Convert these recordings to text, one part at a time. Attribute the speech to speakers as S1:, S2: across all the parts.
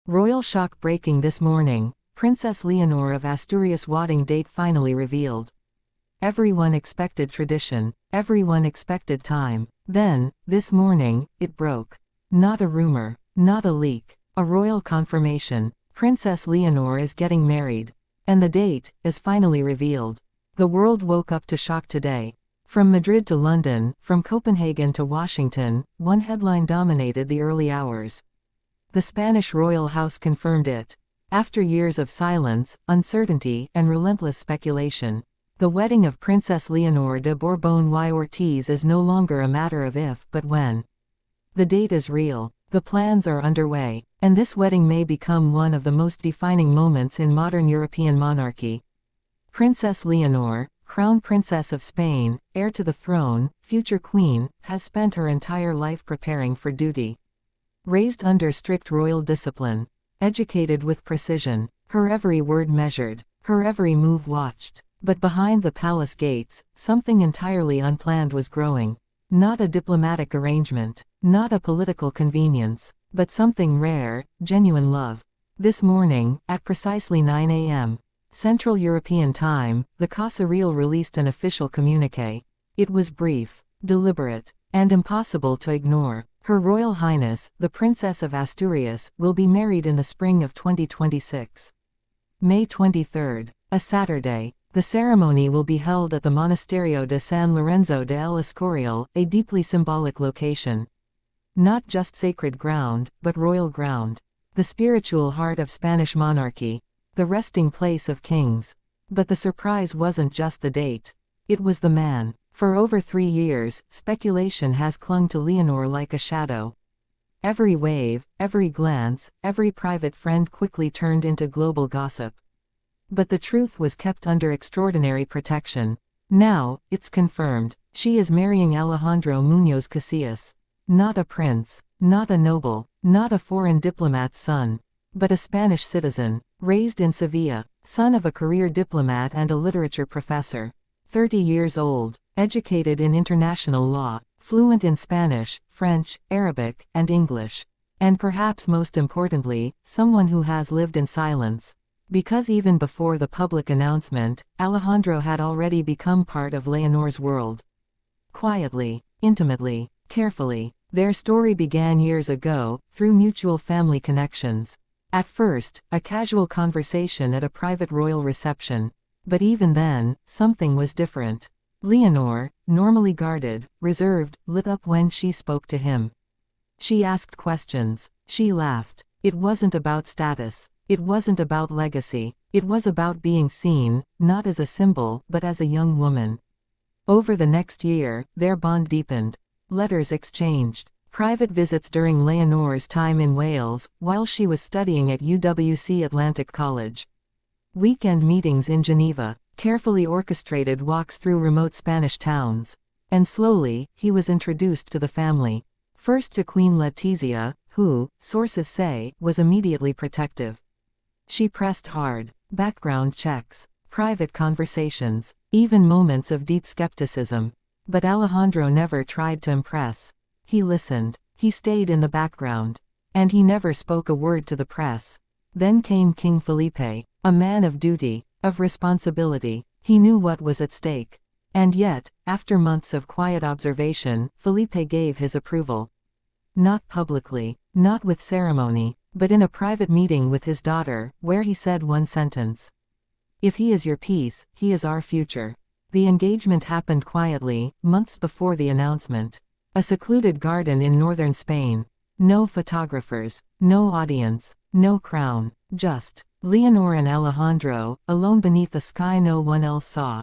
S1: Royal shock breaking this morning. Princess Leonor of Asturias Wadding date finally revealed. Everyone expected tradition. Everyone expected time. Then, this morning, it broke. Not a rumor. Not a leak. A royal confirmation. Princess Leonor is getting married. And the date is finally revealed. The world woke up to shock today. From Madrid to London, from Copenhagen to Washington, one headline dominated the early hours. The Spanish royal house confirmed it. After years of silence, uncertainty, and relentless speculation, the wedding of Princess Leonor de Borbón y Ortiz is no longer a matter of if but when. The date is real. The plans are underway, and this wedding may become one of the most defining moments in modern European monarchy. Princess Leonor, Crown Princess of Spain, heir to the throne, future queen, has spent her entire life preparing for duty. Raised under strict royal discipline, educated with precision, her every word measured, her every move watched. But behind the palace gates, something entirely unplanned was growing. Not a diplomatic arrangement, not a political convenience, but something rare, genuine love. This morning, at precisely 9 a.m. Central European Time, the Casa Real released an official communiqué. It was brief, deliberate, and impossible to ignore. Her Royal Highness, the Princess of Asturias, will be married in the spring of 2026. May 23, a Saturday. The ceremony will be held at the Monasterio de San Lorenzo de El Escorial, a deeply symbolic location. Not just sacred ground, but royal ground. The spiritual heart of Spanish monarchy. The resting place of kings. But the surprise wasn't just the date. It was the man. For over 3 years, speculation has clung to Leonor like a shadow. Every wave, every glance, every private friend quickly turned into global gossip. But the truth was kept under extraordinary protection. Now, it's confirmed. She is marrying Alejandro Muñoz Casillas. Not a prince, not a noble, not a foreign diplomat's son, but a Spanish citizen, raised in Sevilla, son of a career diplomat and a literature professor. 30 years old, educated in international law, fluent in Spanish, French, Arabic, and English. And perhaps most importantly, someone who has lived in silence. Because even before the public announcement, Alejandro had already become part of Leonor's world. Quietly, intimately, carefully. Their story began years ago, through mutual family connections. At first, a casual conversation at a private royal reception. But even then, something was different. Leonor, normally guarded, reserved, lit up when she spoke to him. She asked questions. She laughed. It wasn't about status. It wasn't about legacy. It was about being seen, not as a symbol, but as a young woman. Over the next year, their bond deepened. Letters exchanged. Private visits during Leonor's time in Wales, while she was studying at UWC Atlantic College. Weekend meetings in Geneva, carefully orchestrated walks through remote Spanish towns. And slowly, he was introduced to the family. First to Queen Letizia, who, sources say, was immediately protective. She pressed hard. Background checks, private conversations, even moments of deep skepticism. But Alejandro never tried to impress. He listened. He stayed in the background. And he never spoke a word to the press. Then came King Felipe, a man of duty, of responsibility. He knew what was at stake. And yet, after months of quiet observation, Felipe gave his approval. Not publicly, not with ceremony, but in a private meeting with his daughter, where he said one sentence. If he is your peace, he is our future. The engagement happened quietly, months before the announcement. A secluded garden in northern Spain. No photographers, no audience, no crown, just Leonor and Alejandro, alone beneath a sky no one else saw.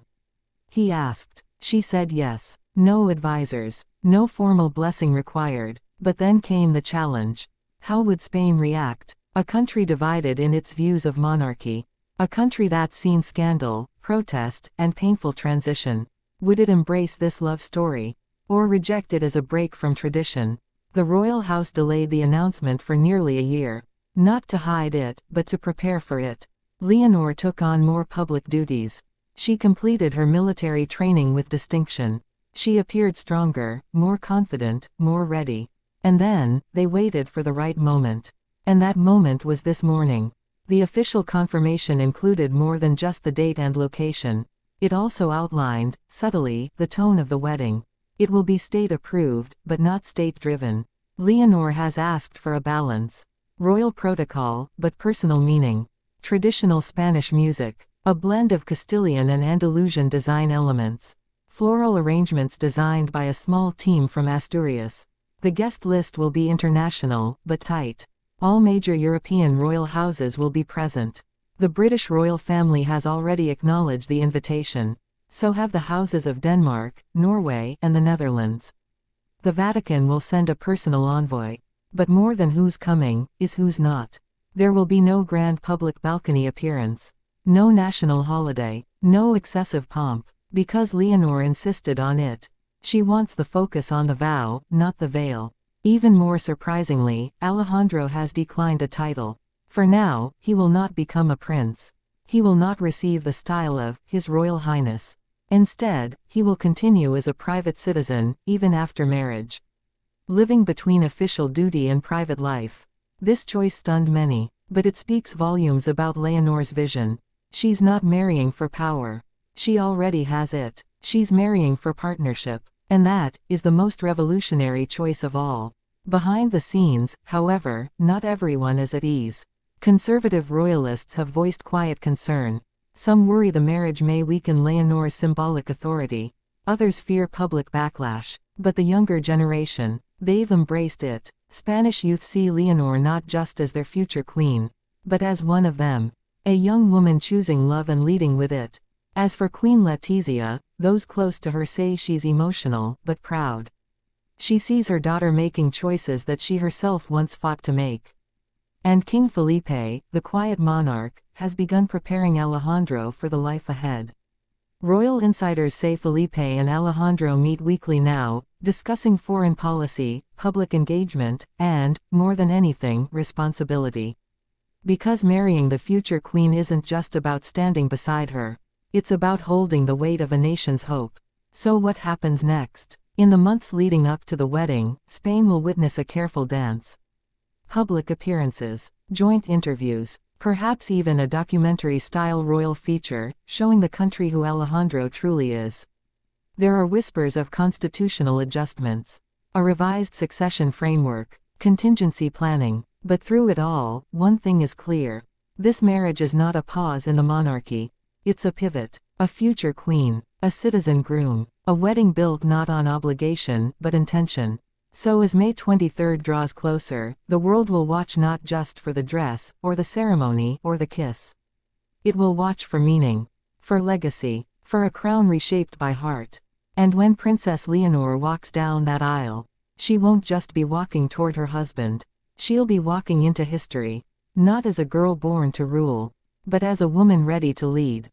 S1: He asked. She said yes. No advisors, no formal blessing required. But then came the challenge. How would Spain react? A country divided in its views of monarchy. A country that's seen scandal, protest, and painful transition. Would it embrace this love story? Or reject it as a break from tradition? The royal house delayed the announcement for nearly a year. Not to hide it, but to prepare for it. Leonor took on more public duties. She completed her military training with distinction. She appeared stronger, more confident, more ready. And then, they waited for the right moment. And that moment was this morning. The official confirmation included more than just the date and location. It also outlined, subtly, the tone of the wedding. It will be state-approved, but not state-driven. Leonor has asked for a balance. Royal protocol, but personal meaning. Traditional Spanish music. A blend of Castilian and Andalusian design elements. Floral arrangements designed by a small team from Asturias. The guest list will be international, but tight. All major European royal houses will be present. The British royal family has already acknowledged the invitation. So have the houses of Denmark, Norway, and the Netherlands. The Vatican will send a personal envoy. But more than who's coming, is who's not. There will be no grand public balcony appearance. No national holiday. No excessive pomp. Because Leonor insisted on it. She wants the focus on the vow, not the veil. Even more surprisingly, Alejandro has declined a title. For now, he will not become a prince. He will not receive the style of His Royal Highness. Instead, he will continue as a private citizen, even after marriage. Living between official duty and private life. This choice stunned many, but it speaks volumes about Leonor's vision. She's not marrying for power. She already has it. She's marrying for partnership. And that is the most revolutionary choice of all. Behind the scenes, however, not everyone is at ease. Conservative royalists have voiced quiet concern. Some worry the marriage may weaken Leonor's symbolic authority. Others fear public backlash. But the younger generation, they've embraced it. Spanish youth see Leonor not just as their future queen, but as one of them. A young woman choosing love and leading with it. As for Queen Letizia, those close to her say she's emotional, but proud. She sees her daughter making choices that she herself once fought to make. And King Felipe, the quiet monarch, has begun preparing Alejandro for the life ahead. Royal insiders say Felipe and Alejandro meet weekly now, discussing foreign policy, public engagement, and, more than anything, responsibility. Because marrying the future queen isn't just about standing beside her. It's about holding the weight of a nation's hope. So what happens next? In the months leading up to the wedding, Spain will witness a careful dance. Public appearances, joint interviews, perhaps even a documentary-style royal feature, showing the country who Alejandro truly is. There are whispers of constitutional adjustments, a revised succession framework, contingency planning, but through it all, one thing is clear. This marriage is not a pause in the monarchy. It's a pivot, a future queen, a citizen groom, a wedding built not on obligation, but intention. So as May 23 draws closer, the world will watch not just for the dress, or the ceremony, or the kiss. It will watch for meaning, for legacy, for a crown reshaped by heart. And when Princess Leonor walks down that aisle, she won't just be walking toward her husband. She'll be walking into history, not as a girl born to rule, but as a woman ready to lead.